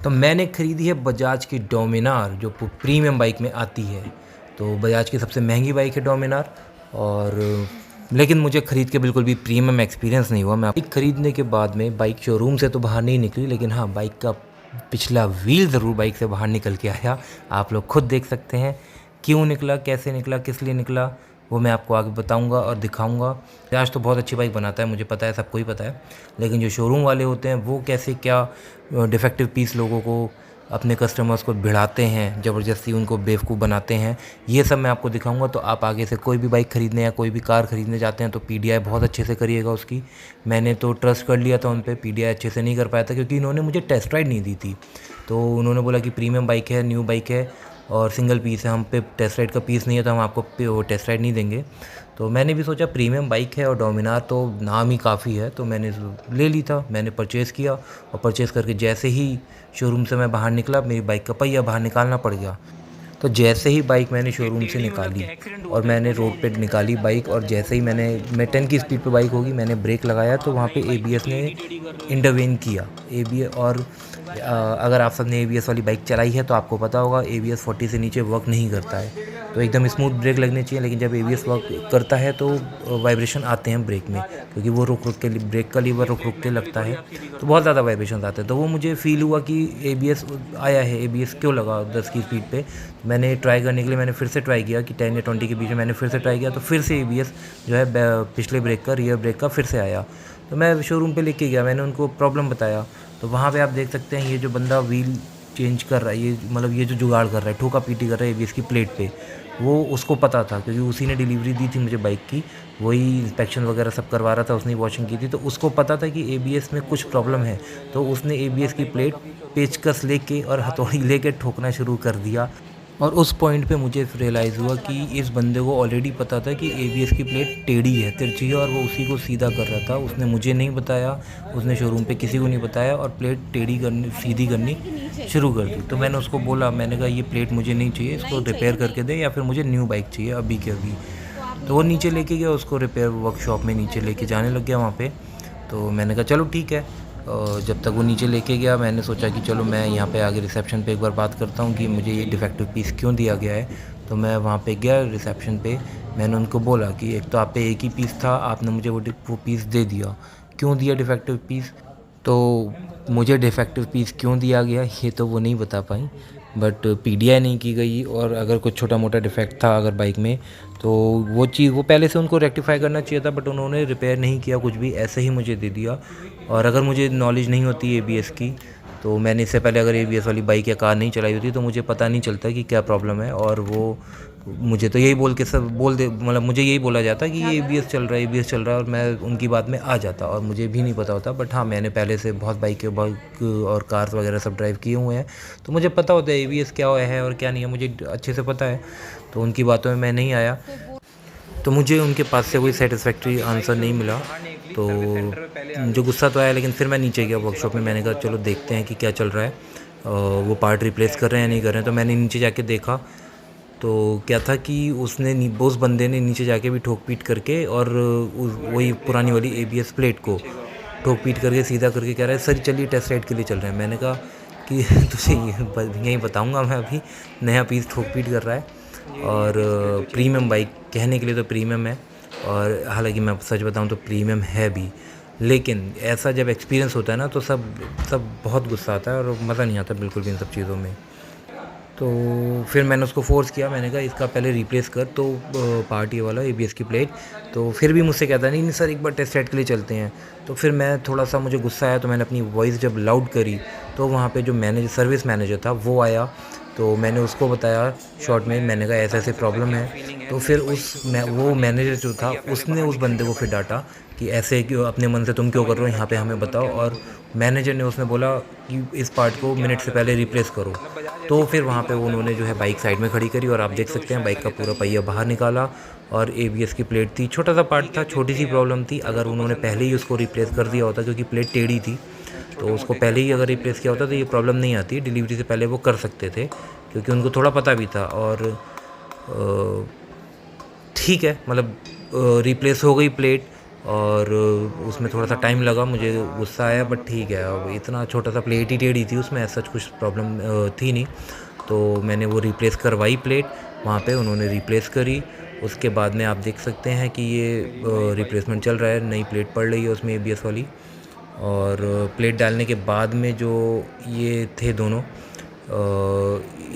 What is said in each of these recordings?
तो मैंने ख़रीदी है बजाज की डोमिनार जो प्रीमियम बाइक में आती है। तो बजाज की सबसे महंगी बाइक है डोमिनार। और लेकिन मुझे ख़रीद के बिल्कुल भी प्रीमियम एक्सपीरियंस नहीं हुआ। मैं बाइक ख़रीदने के बाद में बाइक शोरूम से तो बाहर नहीं निकली, लेकिन हाँ, बाइक का पिछला व्हील ज़रूर बाइक से बाहर निकल के आया। आप लोग खुद देख सकते हैं क्यों निकला, कैसे निकला, किस लिए निकला, वो मैं आपको आगे बताऊंगा और दिखाऊंगा। बजाज तो बहुत अच्छी बाइक बनाता है, मुझे पता है, सबको ही पता है। लेकिन जो शोरूम वाले होते हैं वो कैसे क्या डिफेक्टिव पीस लोगों को, अपने कस्टमर्स को भिड़ाते हैं, ज़बरदस्ती उनको बेवकूफ़ बनाते हैं, ये सब मैं आपको दिखाऊंगा। तो आप आगे से कोई भी बाइक ख़रीदने या कोई भी कार ख़रीदने जाते हैं तो पीडीआई बहुत अच्छे से करिएगा उसकी। मैंने तो ट्रस्ट कर लिया था उन पर, पीडीआई अच्छे से नहीं कर पाया था क्योंकि इन्होंने मुझे टेस्ट राइड नहीं दी थी। तो उन्होंने बोला कि प्रीमियम बाइक है, न्यू बाइक है और सिंगल पीस है, हम पे टेस्ट राइड का पीस नहीं है तो हम आपको वो टेस्ट राइड नहीं देंगे। तो मैंने भी सोचा प्रीमियम बाइक है और डोमिनार तो नाम ही काफ़ी है, तो मैंने ले ली था। मैंने परचेज़ किया और परचेज़ करके जैसे ही शोरूम से मैं बाहर निकला, मेरी बाइक का पहिया बाहर निकालना पड़ गया। तो जैसे ही बाइक मैंने शोरूम से निकाली और मैंने रोड पे निकाली बाइक, और जैसे ही मैं 10 की स्पीड पे बाइक होगी, मैंने ब्रेक लगाया तो वहाँ पे एबीएस ने इंटरवेन किया। एबीएस और अगर आप सबने एबीएस वाली बाइक चलाई है तो आपको पता होगा एबीएस 40 से नीचे वर्क नहीं करता है। तो एकदम स्मूथ ब्रेक लगनी चाहिए, लेकिन जब एबीएस वर्क करता है तो वाइब्रेशन आते हैं ब्रेक में, क्योंकि वो रुक रुक के ब्रेक का लीवर रुक रुक के लगता है, तो बहुत ज़्यादा वाइब्रेशन आते हैं। तो वो मुझे फ़ील हुआ कि एबीएस आया है, एबीएस क्यों लगा 10 की स्पीड पे। मैंने ट्राई करने के लिए मैंने फिर से ट्राई किया कि 10 या 20 के बीच में मैंने फिर से ट्राई किया, तो फिर से एबीएस जो है पिछले ब्रेक का, रियर ब्रेक का फिर से आया। तो मैं शोरूम पे लेके गया, मैंने उनको प्रॉब्लम बताया। तो वहाँ पे आप देख सकते हैं ये जो बंदा व्हील चेंज कर रहा है, ये मतलब ये जो जुगाड़ कर रहा है, ठोका पीटी कर रहा है एबीएस की प्लेट पे, वो उसको पता था क्योंकि उसी ने डिलीवरी दी थी मुझे बाइक की, वही इंस्पेक्शन वगैरह सब करवा रहा था, उसने वॉशिंग की थी, तो उसको पता था कि एबीएस में कुछ प्रॉब्लम है। तो उसने एबीएस की प्लेट पेचकस लेके और हथौड़ी लेके ठोकना शुरू कर दिया। और उस पॉइंट पे मुझे रियलाइज़ हुआ कि इस बंदे को ऑलरेडी पता था कि एबीएस की प्लेट टेढ़ी है, तिरछी है, और वो उसी को सीधा कर रहा था। उसने मुझे नहीं बताया, उसने शोरूम पे किसी को नहीं बताया और प्लेट टेढ़ी करनी, सीधी करनी शुरू कर दी। तो मैंने उसको बोला, मैंने कहा ये प्लेट मुझे नहीं चाहिए, इसको रिपेयर करके दे या फिर मुझे न्यू बाइक चाहिए अभी के अभी। तो वो नीचे लेके गया, उसको रिपेयर वर्कशॉप में नीचे लेके जाने लग गया वहाँ पे। तो मैंने कहा चलो ठीक है। जब तक वो नीचे लेके गया, मैंने सोचा कि चलो मैं यहाँ पे आगे रिसेप्शन पे एक बार बात करता हूँ कि मुझे ये डिफेक्टिव पीस क्यों दिया गया है। तो मैं वहाँ पे गया रिसेप्शन पे, मैंने उनको बोला कि एक तो आप पे एक ही पीस था, आपने मुझे वो पीस दे दिया, क्यों दिया डिफेक्टिव पीस। तो मुझे डिफेक्टिव पीस क्यों दिया गया ये तो वो नहीं बता पाई, बट पीडीआई नहीं की गई। और अगर कुछ छोटा मोटा डिफेक्ट था अगर बाइक में, तो वो चीज़ वो पहले से उनको रेक्टिफाई करना चाहिए था, बट उन्होंने रिपेयर नहीं किया कुछ भी, ऐसे ही मुझे दे दिया। और अगर मुझे नॉलेज नहीं होती एबीएस की, तो मैंने इससे पहले अगर एबीएस वाली बाइक या कार नहीं चलाई होती तो मुझे पता नहीं चलता कि क्या प्रॉब्लम है। और वो मुझे तो यही बोल के सब बोल दे, मतलब मुझे यही बोला जाता कि ये एबीएस चल रहा है, एबीएस चल रहा है, और मैं उनकी बात में आ जाता और मुझे भी नहीं पता होता। बट हाँ, मैंने पहले से बहुत बाइक और कार्स वगैरह सब ड्राइव किए हुए हैं, तो मुझे पता होता है एबीएस क्या है और क्या नहीं है, मुझे अच्छे से पता है। तो उनकी बातों में मैं नहीं आया, तो मुझे उनके पास से कोई सेटिस्फैक्ट्री आंसर नहीं मिला। तो मुझे गुस्सा तो आया, लेकिन फिर मैं नीचे गया वर्कशॉप में, मैंने कहा चलो देखते हैं कि क्या चल रहा है, वो पार्ट रिप्लेस कर रहे हैं या नहीं कर रहे हैं। तो मैंने नीचे जाके देखा, तो क्या था कि उस बंदे ने नीचे जाके भी ठोक पीट करके और वही पुरानी वाली एबीएस प्लेट को ठोक पीट करके सीधा करके कह रहा है सर चलिए टेस्ट राइड के लिए चल रहे हैं। मैंने कहा कि तुझे यही बताऊंगा मैं, अभी नया पीस ठोक पीट कर रहा है। और प्रीमियम बाइक कहने के लिए तो प्रीमियम है, और हालांकि मैं सच बताऊं तो प्रीमियम है भी, लेकिन ऐसा जब एक्सपीरियंस होता है ना तो सब सब बहुत गुस्सा आता है और मज़ा नहीं आता बिल्कुल भी इन सब चीज़ों में। तो फिर मैंने उसको फ़ोर्स किया, मैंने कहा इसका पहले रिप्लेस कर, तो पार्ट ये वाला एबीएस की प्लेट। तो फिर भी मुझसे कहता नहीं नहीं सर एक बार टेस्ट राइड के लिए चलते हैं। तो फिर मैं थोड़ा सा मुझे गुस्सा आया, तो मैंने अपनी वॉइस जब लाउड करी तो वहाँ पे जो सर्विस मैनेजर था वो आया। तो मैंने उसको बताया शॉर्ट में, मैंने कहा ऐसे ऐसे प्रॉब्लम है। तो फिर वो मैनेजर जो था उसने उस बंदे को फिर डांटा कि ऐसे क्यों अपने मन से तुम क्यों कर रहे हो, यहाँ पे हमें बताओ। और मैनेजर ने उसने बोला कि इस पार्ट को मिनट से पहले रिप्लेस करो। तो फिर वहाँ पे उन्होंने जो है बाइक साइड में खड़ी करी और आप देख सकते हैं बाइक का पूरा पहिया बाहर निकाला। और एबीएस की प्लेट थी, छोटा सा पार्ट था, छोटी सी प्रॉब्लम थी। अगर उन्होंने पहले ही उसको रिप्लेस कर दिया होता, क्योंकि प्लेट टेढ़ी थी, तो उसको पहले ही अगर रिप्लेस किया होता तो ये प्रॉब्लम नहीं आती, डिलीवरी से पहले वो कर सकते थे, क्योंकि उनको थोड़ा पता भी था। और ठीक है, मतलब रिप्लेस हो गई प्लेट, और उसमें थोड़ा सा टाइम लगा, मुझे गुस्सा आया, बट ठीक है, अब इतना छोटा सा प्लेट ही टेढ़ी थी, उसमें ऐसा कुछ प्रॉब्लम थी नहीं। तो मैंने वो रिप्लेस करवाई प्लेट, वहाँ पे उन्होंने रिप्लेस करी। उसके बाद में आप देख सकते हैं कि ये रिप्लेसमेंट चल रहा है, नई प्लेट पड़ रही है उसमें ABS वाली। और प्लेट डालने के बाद में जो ये थे दोनों,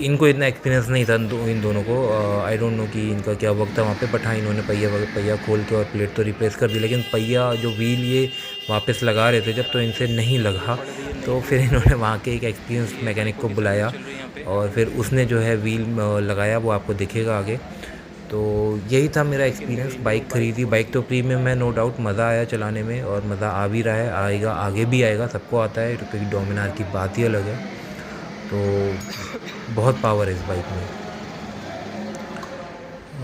इनको इतना एक्सपीरियंस नहीं था इन दोनों को। आई डोंट नो कि इनका क्या वक्त था वहाँ पे, बट हाँ इन्होंने पहिया खोल के और प्लेट तो रिप्लेस कर दी, लेकिन पहिया जो व्हील ये वापस लगा रहे थे जब, तो इनसे नहीं लगा। तो फिर इन्होंने वहाँ के एक एक्सपीरियंस मैकेनिक को बुलाया और फिर उसने जो है व्हील लगाया, वो आपको दिखेगा आगे। तो यही था मेरा एक्सपीरियंस। बाइक ख़रीदी, बाइक तो प्रीमियम है नो डाउट, मज़ा आया चलाने में और मज़ा आ भी रहा है, आएगा, आगे भी आएगा, सबको आता है, क्योंकि डोमिनार की बात ही अलग है। तो बहुत पावर है इस बाइक में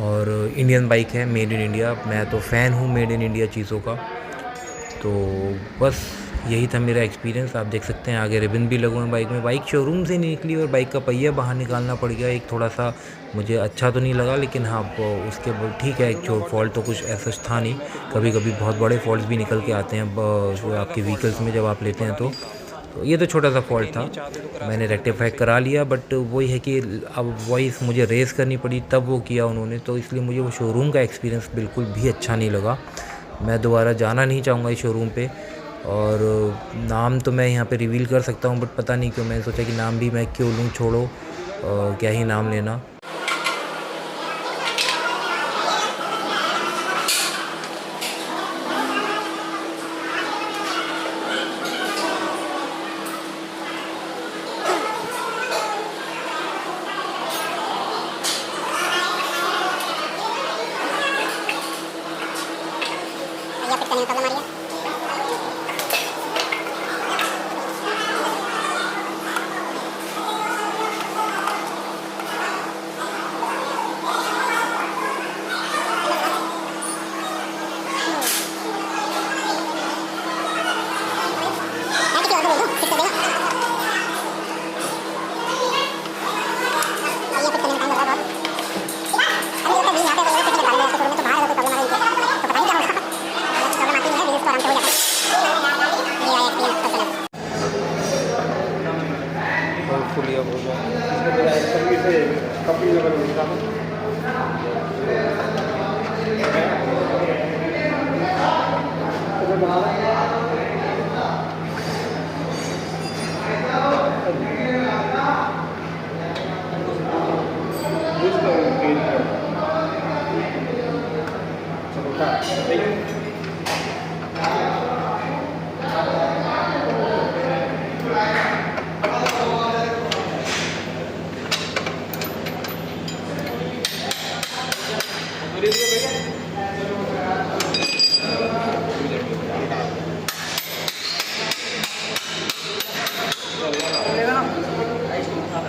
और इंडियन बाइक है, मेड इन इंडिया। मैं तो फ़ैन हूँ मेड इन इंडिया चीज़ों का। तो बस यही था मेरा एक्सपीरियंस। आप देख सकते हैं आगे रिबन भी लगे हुए हैं बाइक में। बाइक शोरूम से नहीं निकली और बाइक का पहिया बाहर निकालना पड़ गया, एक थोड़ा सा मुझे अच्छा तो नहीं लगा, लेकिन हाँ उसके बाद ठीक है, एक फॉल्ट तो कुछ ऐसा था नहीं। कभी कभी बहुत बड़े फॉल्ट भी निकल के आते हैं आपके व्हीकल्स में जब आप लेते हैं तो ये तो छोटा सा फॉल्ट था, मैंने रेक्टिफाई करा लिया। बट वही है कि अब वही मुझे रेस करनी पड़ी, तब वो किया उन्होंने, तो इसलिए मुझे वो शोरूम का एक्सपीरियंस बिल्कुल भी अच्छा नहीं लगा। मैं दोबारा जाना नहीं चाहूँगा इस शोरूम पे। और नाम तो मैं यहाँ पे रिवील कर सकता हूँ, बट पता नहीं क्यों मैंने सोचा कि नाम भी मैं क्यों लूँ, छोड़ो, क्या ही नाम लेना।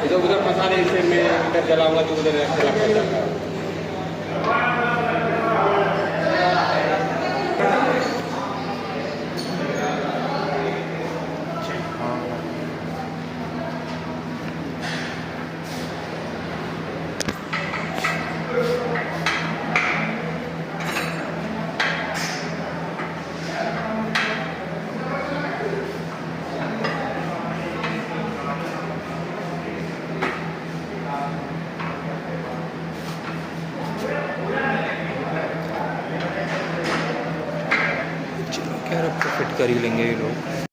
इधर उधर फंसा नहीं, इसे मैं इधर चलाऊंगा तो उधर चला। फिट कर ही लेंगे ये लोग।